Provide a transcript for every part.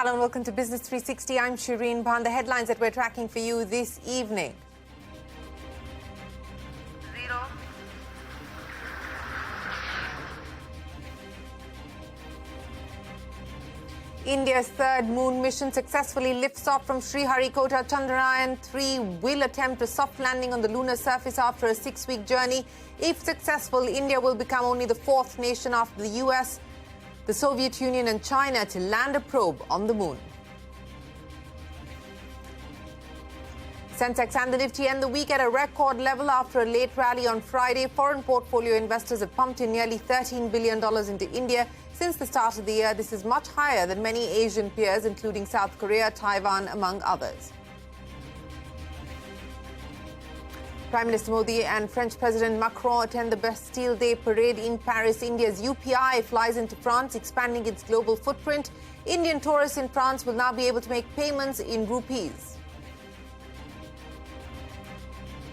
Hello and welcome to Business 360. I'm Shireen Bhan. The headlines that we're tracking for you this evening. India's third moon mission successfully lifts off from Sriharikota. Chandrayaan-3 will attempt a soft landing on the lunar surface after a 6-week journey. If successful, India will become only the fourth nation after the US, the Soviet Union and China to land a probe on the moon. Sensex and the Nifty end the week at a record level after a late rally on Friday. Foreign portfolio investors have pumped in nearly $13 billion into India since the start of the year. This is much higher than many Asian peers, including South Korea, Taiwan, among others. Prime Minister Modi and French President Macron attend the Bastille Day parade in Paris. India's UPI flies into France, expanding its global footprint. Indian tourists in France will now be able to make payments in rupees.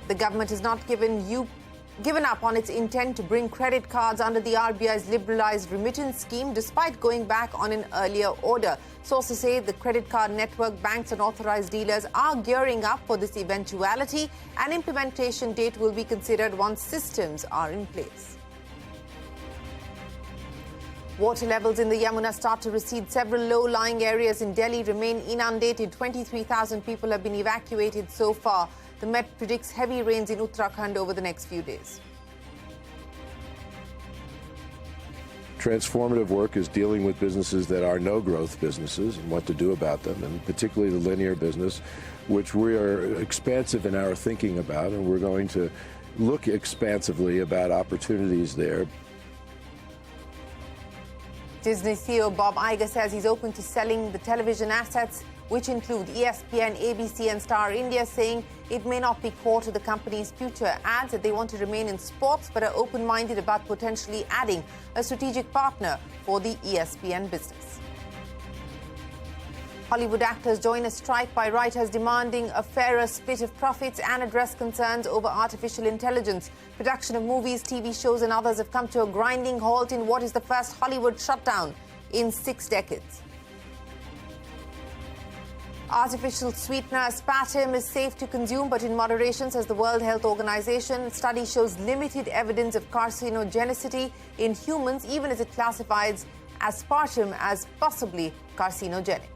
The government has not given up on its intent to bring credit cards under the RBI's liberalised remittance scheme, despite going back on an earlier order. Sources say the credit card network, banks and authorised dealers are gearing up for this eventuality. An implementation date will be considered once systems are in place. Water levels in the Yamuna start to recede. Several low-lying areas in Delhi remain inundated. 23,000 people have been evacuated so far. The Met predicts heavy rains in Uttarakhand over the next few days. Transformative work is dealing with businesses that are no-growth businesses and what to do about them, and particularly the linear business, which we are expansive in our thinking about, and we're going to look expansively about opportunities there. Disney CEO Bob Iger says he's open to selling the television assets, which include ESPN, ABC and Star India, saying it may not be core to the company's future. Adds that they want to remain in sports but are open-minded about potentially adding a strategic partner for the ESPN business. Hollywood actors join a strike by writers demanding a fairer split of profits and address concerns over artificial intelligence. Production of movies, TV shows and others have come to a grinding halt in what is the first Hollywood shutdown in 6 decades. Artificial sweetener aspartame is safe to consume, but in moderation, says the World Health Organization. Study shows limited evidence of carcinogenicity in humans, even as it classifies aspartame as possibly carcinogenic.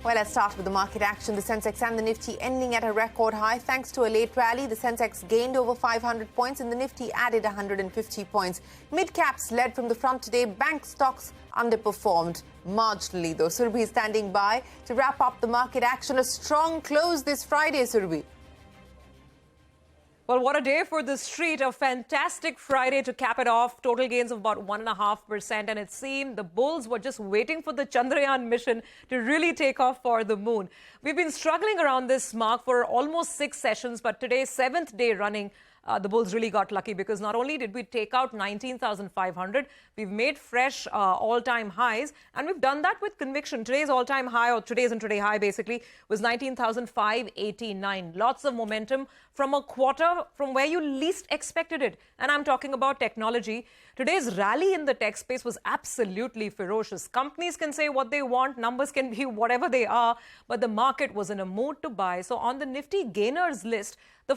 Well, let's start with the market action. The Sensex and the Nifty ending at a record high. Thanks to a late rally, the Sensex gained over 500 points and the Nifty added 150 points. Mid-caps led from the front today. Bank stocks underperformed marginally, though. Surabhi is standing by to wrap up the market action. A strong close this Friday, Surabhi. Well, what a day for the street. A fantastic Friday to cap it off. Total gains of about 1.5%. And it seemed the bulls were just waiting for the Chandrayaan mission to really take off for the moon. We've been struggling around this mark for almost 6 sessions, but today, 7th day running, the bulls really got lucky because not only did we take out 19,500, we've made fresh all-time highs, and we've done that with conviction. Today's all-time high, or today's intraday high basically, was 19,589. Lots of momentum from a quarter from where you least expected it. And I'm talking about technology. Today's rally in the tech space was absolutely ferocious. Companies can say what they want, numbers can be whatever they are, but the market was in a mood to buy. So on the Nifty gainers list, the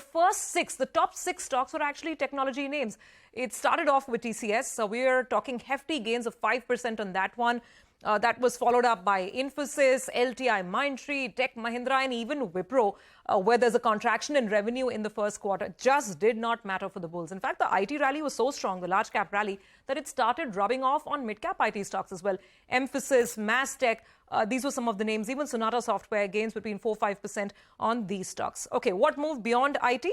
top 6 stocks were actually technology names. It started off with TCS, so we're talking hefty gains of 5% on that one. That was followed up by Infosys, LTI Mindtree, Tech Mahindra, and even Wipro, where there's a contraction in revenue in the first quarter. Just did not matter for the bulls. In fact, the IT rally was so strong, the large cap rally, that it started rubbing off on mid-cap IT stocks as well. Emphasis, Mastech, these were some of the names. Even Sonata Software gains between 4-5% on these stocks. Okay, what moved beyond IT?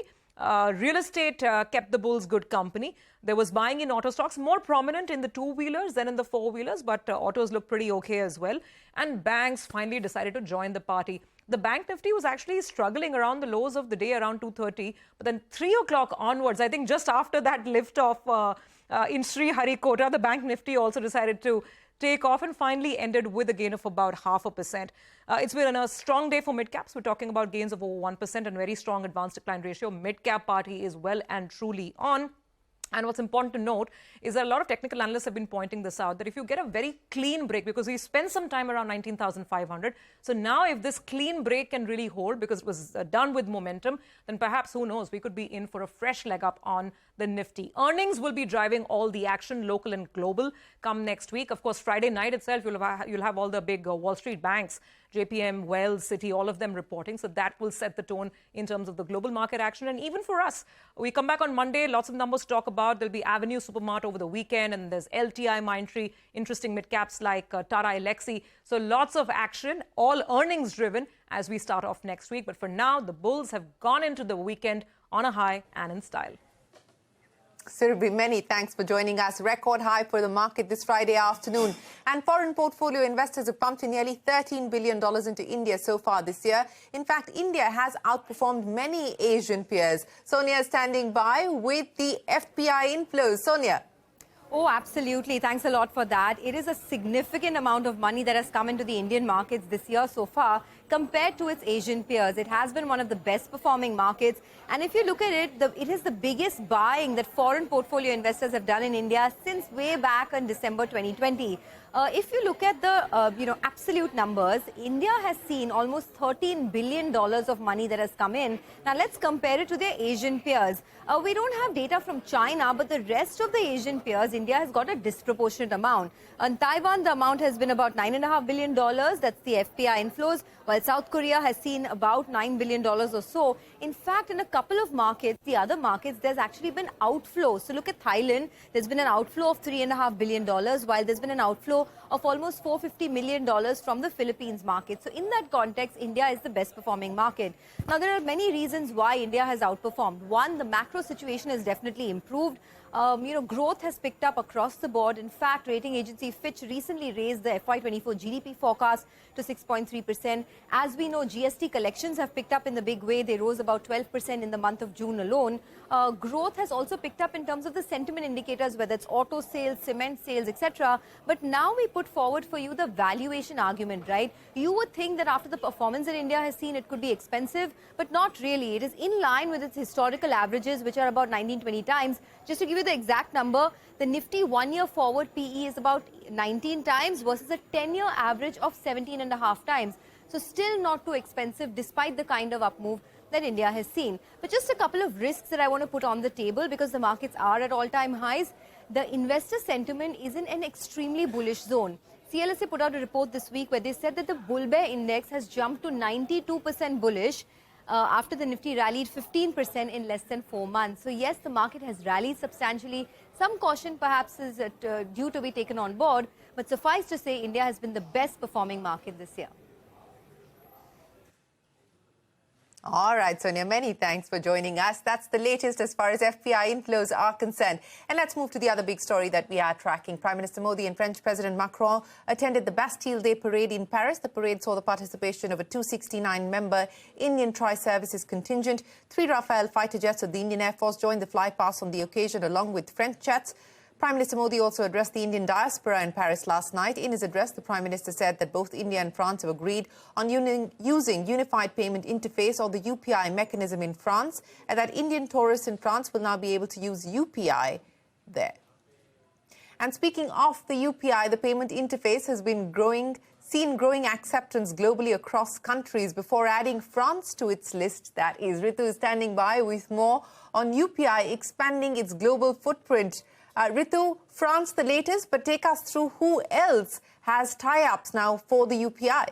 Real estate kept the bulls good company. There was buying in auto stocks, more prominent in the two-wheelers than in the four-wheelers, but autos look pretty okay as well. And banks finally decided to join the party. The Bank Nifty was actually struggling around the lows of the day, around 230. But then 3 o'clock onwards, I think just after that lift-off in Sriharikota, the Bank Nifty also decided to take off and finally ended with a gain of about 0.5%. It's been a strong day for mid-caps. We're talking about gains of over 1% and very strong advanced decline ratio. Mid-cap party is well and truly on. And what's important to note is that a lot of technical analysts have been pointing this out, that if you get a very clean break, because we spent some time around 19,500, so now if this clean break can really hold, because it was done with momentum, then perhaps, who knows, we could be in for a fresh leg up on the Nifty. Earnings will be driving all the action, local and global, come next week. Of course, Friday night itself, you'll have all the big Wall Street banks, JPM, Wells, Citi, all of them reporting. So that will set the tone in terms of the global market action. And even for us, we come back on Monday, lots of numbers to talk about. There'll be Avenue Supermart over the weekend, and there's LTI, Mindtree, interesting mid-caps like Tata Elxsi. So lots of action, all earnings driven as we start off next week. But for now, the bulls have gone into the weekend on a high and in style. Surabhi, many thanks for joining us. Record high for the market this Friday afternoon. And foreign portfolio investors have pumped in nearly $13 billion into India so far this year. In fact, India has outperformed many Asian peers. Sonia is standing by with the FPI inflows. Sonia. Oh, absolutely. Thanks a lot for that. It is a significant amount of money that has come into the Indian markets this year so far compared to its Asian peers. It has been one of the best performing markets. And if you look at it, it is the biggest buying that foreign portfolio investors have done in India since way back in December 2020. If you look at the absolute numbers, India has seen almost $13 billion of money that has come in. Now let's compare it to their Asian peers. We don't have data from China, but the rest of the Asian peers, India has got a disproportionate amount. On Taiwan, the amount has been about $9.5 billion. That's the FPI inflows, while South Korea has seen about $9 billion or so. In fact, in a couple of markets, the other markets, there's actually been outflow. So look at Thailand. There's been an outflow of $3.5 billion, while there's been an outflow of almost $450 million from the Philippines market. So in that context, India is the best performing market. Now, there are many reasons why India has outperformed. One, the macro situation has definitely improved. Growth has picked up across the board. In fact, rating agency Fitch recently raised the FY24 GDP forecast to 6.3%. As we know, GST collections have picked up in the big way. They rose about 12% in the month of June alone. Growth has also picked up in terms of the sentiment indicators, whether it's auto sales, cement sales, etc. But now we put forward for you the valuation argument, right? You would think that after the performance that India has seen, it could be expensive, but not really. It is in line with its historical averages, which are about 19-20 times. Just to give you the exact number, the Nifty one-year forward PE is about 19 times versus a 10-year average of 17.5 times. So still not too expensive despite the kind of up move that India has seen. But just a couple of risks that I want to put on the table because the markets are at all-time highs. The investor sentiment is in an extremely bullish zone. CLSA put out a report this week where they said that the bull bear index has jumped to 92% bullish after the Nifty rallied 15% in less than 4 months. So yes, the market has rallied substantially. Some caution perhaps is due to be taken on board, but suffice to say India has been the best performing market this year. All right, Sonia, many thanks for joining us. That's the latest as far as FPI inflows are concerned. And let's move to the other big story that we are tracking. Prime Minister Modi and French President Macron attended the Bastille Day parade in Paris. The parade saw the participation of a 269-member Indian Tri-Services contingent. 3 Rafale fighter jets of the Indian Air Force joined the flypast on the occasion, along with French jets. Prime Minister Modi also addressed the Indian diaspora in Paris last night. In his address, the Prime Minister said that both India and France have agreed on using Unified Payment Interface or the UPI mechanism in France, and that Indian tourists in France will now be able to use UPI there. And speaking of the UPI, the payment interface has been seen growing acceptance globally across countries before adding France to its list. That is, Ritu is standing by with more on UPI expanding its global footprint. Ritu, France the latest, but take us through who else has tie-ups now for the UPI.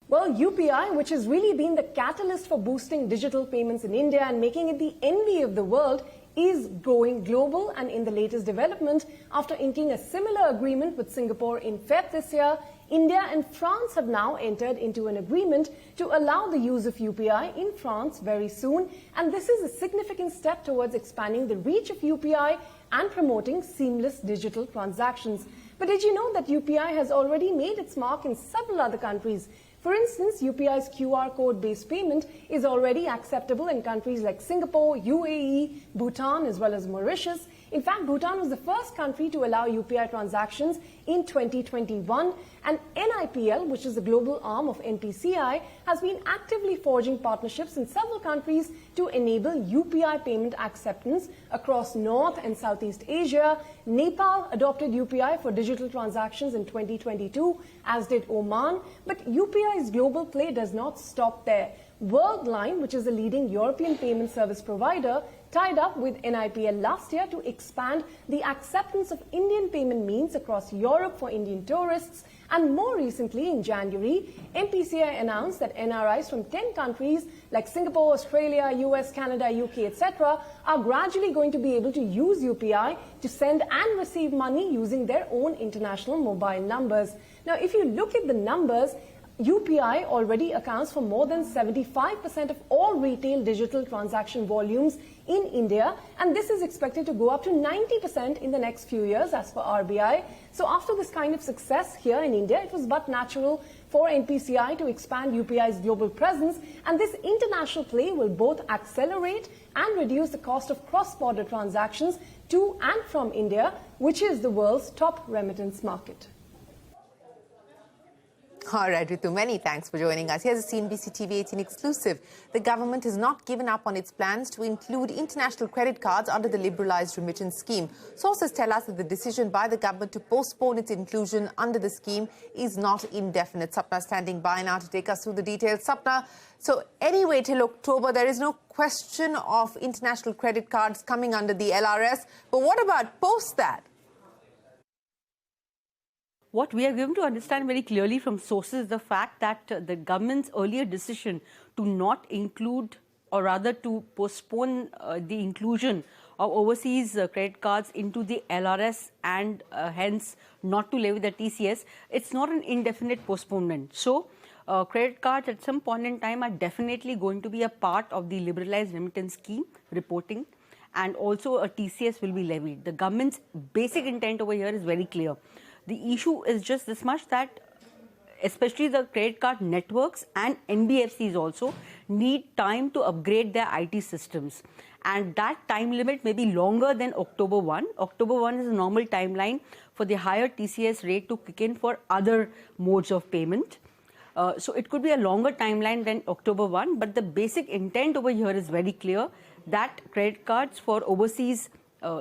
Well, UPI, which has really been the catalyst for boosting digital payments in India and making it the envy of the world, is going global. And in the latest development, after inking a similar agreement with Singapore in Feb this year, India and France have now entered into an agreement to allow the use of UPI in France very soon. And this is a significant step towards expanding the reach of UPI and promoting seamless digital transactions. But did you know that UPI has already made its mark in several other countries? For instance, UPI's QR code-based payment is already acceptable in countries like Singapore, UAE, Bhutan, as well as Mauritius. In fact, Bhutan was the first country to allow UPI transactions in 2021, and NIPL, which is the global arm of NPCI, has been actively forging partnerships in several countries to enable UPI payment acceptance across North and Southeast Asia. Nepal adopted UPI for digital transactions in 2022, as did Oman. But UPI's global play does not stop there. Worldline, which is a leading European payment service provider, tied up with NIPL last year to expand the acceptance of Indian payment means across Europe for Indian tourists. And more recently, in January, NPCI announced that NRIs from 10 countries like Singapore, Australia, US, Canada, UK, etc. are gradually going to be able to use UPI to send and receive money using their own international mobile numbers. Now, if you look at the numbers, UPI already accounts for more than 75% of all retail digital transaction volumes in India, and this is expected to go up to 90% in the next few years as per RBI. So after this kind of success here in India, it was but natural for NPCI to expand UPI's global presence, and this international play will both accelerate and reduce the cost of cross-border transactions to and from India, which is the world's top remittance market. All right, Ritu, many thanks for joining us. Here's a CNBC-TV18 exclusive. The government has not given up on its plans to include international credit cards under the liberalised remittance scheme. Sources tell us that the decision by the government to postpone its inclusion under the scheme is not indefinite. Sapna standing by now to take us through the details. Sapna, so anyway, till October, there is no question of international credit cards coming under the LRS. But what about post that? What we are given to understand very clearly from sources is the fact that the government's earlier decision to not include, or rather to postpone the inclusion of overseas credit cards into the LRS and hence not to levy the TCS, it's not an indefinite postponement. So, credit cards at some point in time are definitely going to be a part of the liberalized remittance scheme reporting, and also a TCS will be levied. The government's basic intent over here is very clear. The issue is just this much, that especially the credit card networks and NBFCs also need time to upgrade their IT systems. And that time limit may be longer than October 1. October 1 is a normal timeline for the higher TCS rate to kick in for other modes of payment. So it could be a longer timeline than October 1, but the basic intent over here is very clear, that credit cards for overseas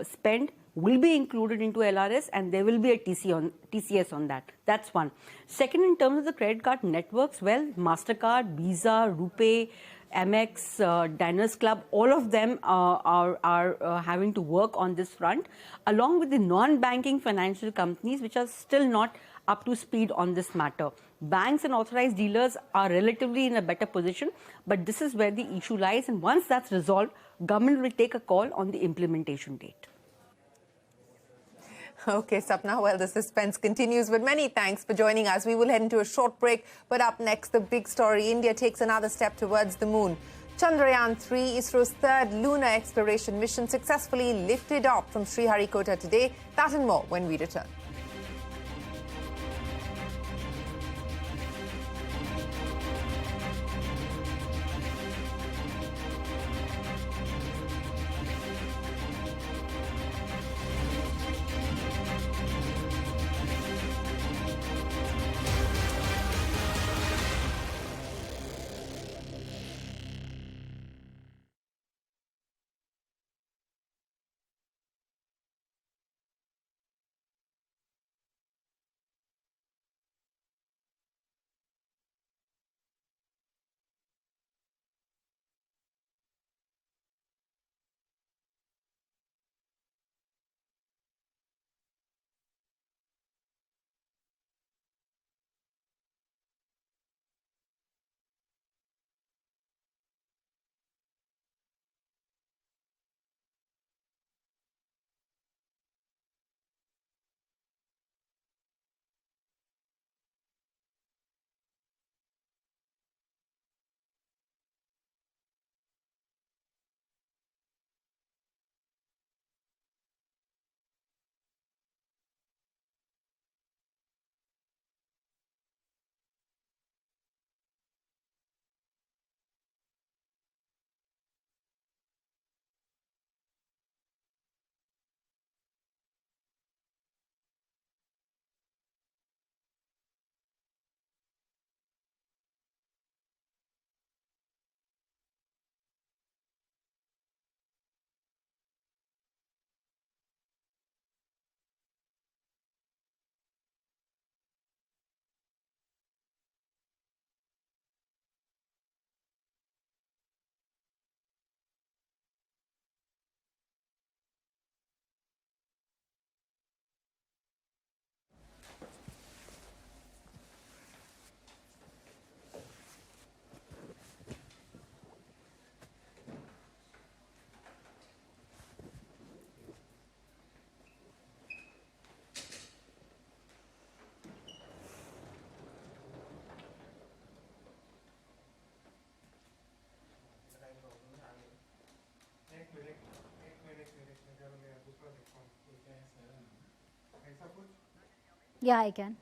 spend will be included into LRS, and there will be a TCS on that. That's one. Second, in terms of the credit card networks, well, MasterCard, Visa, RuPay, Amex, Diners Club, all of them are having to work on this front, along with the non-banking financial companies, which are still not up to speed on this matter. Banks and authorized dealers are relatively in a better position, but this is where the issue lies, and once that's resolved, government will take a call on the implementation date. Okay, Sapna, well, the suspense continues, but many thanks for joining us. We will head into a short break, but up next, the big story. India takes another step towards the moon. Chandrayaan-3, ISRO's third lunar exploration mission, successfully lifted off from Sriharikota today. That and more when we return. Yeah, I can.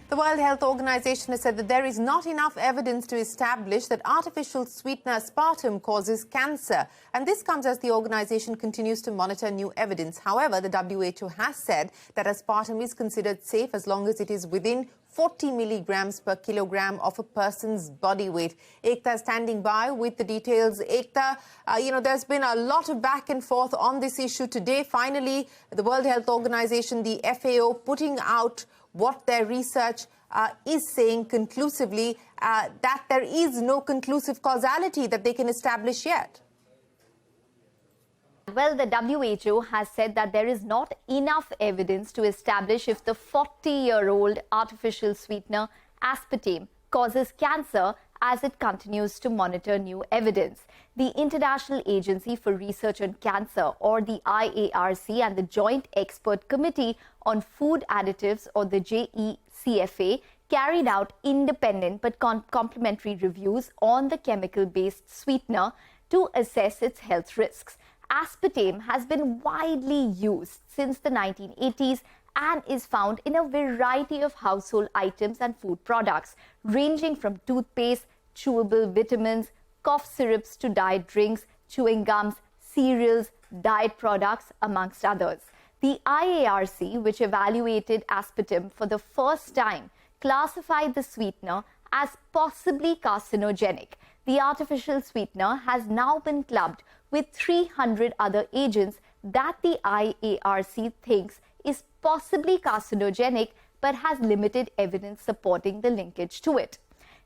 The World Health Organization has said that there is not enough evidence to establish that artificial sweetener aspartame causes cancer. And this comes as the organization continues to monitor new evidence. However, the WHO has said that aspartame is considered safe as long as it is within 40 milligrams per kilogram of a person's body weight. Ekta is standing by with the details. Ekta, there's been a lot of back and forth on this issue today. Finally, the World Health Organization, the FAO, putting out what their research is saying conclusively, that there is no conclusive causality that they can establish yet. Well, the WHO has said that there is not enough evidence to establish if the 40-year-old artificial sweetener aspartame causes cancer as it continues to monitor new evidence. The International Agency for Research on Cancer, or the IARC, and the Joint Expert Committee on Food Additives, or the JECFA, carried out independent but complementary reviews on the chemical-based sweetener to assess its health risks. Aspartame has been widely used since the 1980s and is found in a variety of household items and food products, ranging from toothpaste, chewable vitamins, cough syrups to diet drinks, chewing gums, cereals, diet products, amongst others. The IARC, which evaluated aspartame for the first time, classified the sweetener as possibly carcinogenic. The artificial sweetener has now been clubbed with 300 other agents that the IARC thinks is possibly carcinogenic but has limited evidence supporting the linkage to it.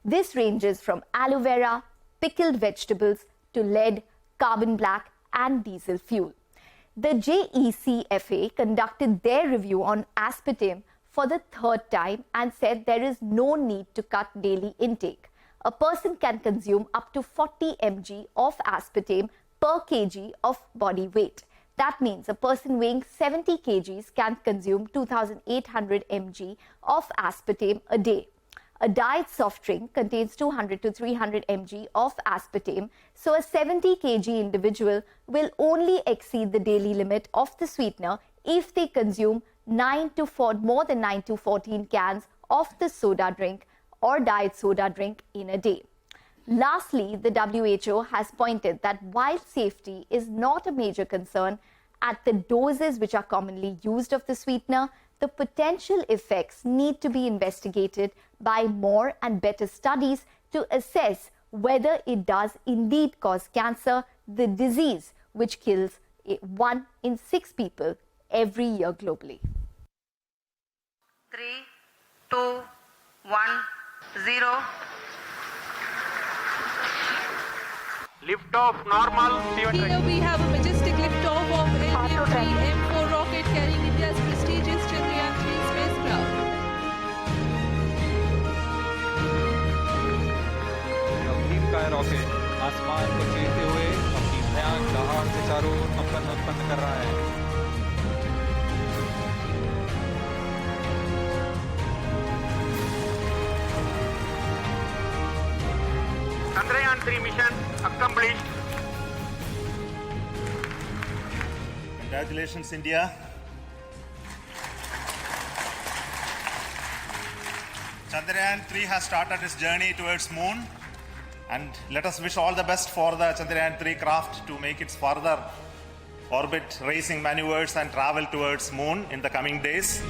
This ranges from aloe vera, pickled vegetables to lead, carbon black and diesel fuel. The JECFA conducted their review on aspartame for the third time and said there is no need to cut daily intake. A person can consume up to 40 mg of aspartame per kg of body weight. That means a person weighing 70 kgs can consume 2,800 mg of aspartame a day. A diet soft drink contains 200 to 300 mg of aspartame, so a 70 kg individual will only exceed the daily limit of the sweetener if they consume more than 9 to 14 cans of the soda drink or diet soda drink in a day. Lastly, the WHO has pointed that while safety is not a major concern at the doses which are commonly used of the sweetener, the potential effects need to be investigated by more and better studies to assess whether it does indeed cause cancer, the disease which kills 1 in 6 people every year globally. 3, 2, 1, 0. Lift off normal. Here we have a majestic lift-off of LM-3 M4 rocket carrying India's prestigious Chandrayaan-3 spacecraft. गंभीर का rocket आसमान को चीरते हुए अपनी भयानक दहाड़ से चारों ओर कंपन उत्पन्न कर रहा है. Chandrayaan-3 mission accomplished. Congratulations, India. Chandrayaan-3 has started its journey towards moon, and let us wish all the best for the Chandrayaan-3 craft to make its further orbit racing maneuvers and travel towards moon in the coming days.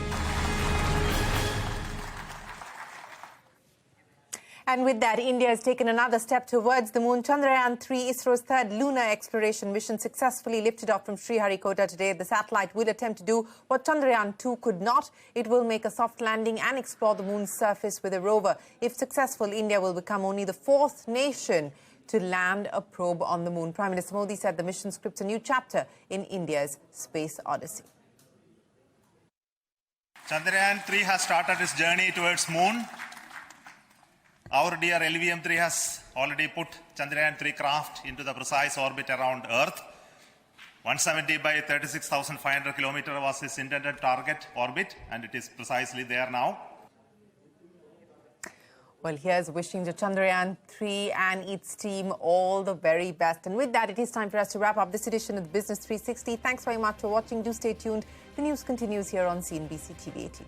And with that, India has taken another step towards the moon. Chandrayaan-3, ISRO's third lunar exploration mission, successfully lifted off from Sriharikota today. The satellite will attempt to do what Chandrayaan-2 could not. It will make a soft landing and explore the moon's surface with a rover. If successful, India will become only the 4th nation to land a probe on the moon. Prime Minister Modi said the mission scripts a new chapter in India's space odyssey. Chandrayaan-3 has started its journey towards moon. Our dear LVM-3 has already put Chandrayaan-3 craft into the precise orbit around Earth. 170 by 36,500 kilometers was its intended target orbit, and it is precisely there now. Well, here's wishing to Chandrayaan-3 and its team all the very best. And with that, it is time for us to wrap up this edition of Business 360. Thanks very much for watching. Do stay tuned. The news continues here on CNBC-TV18.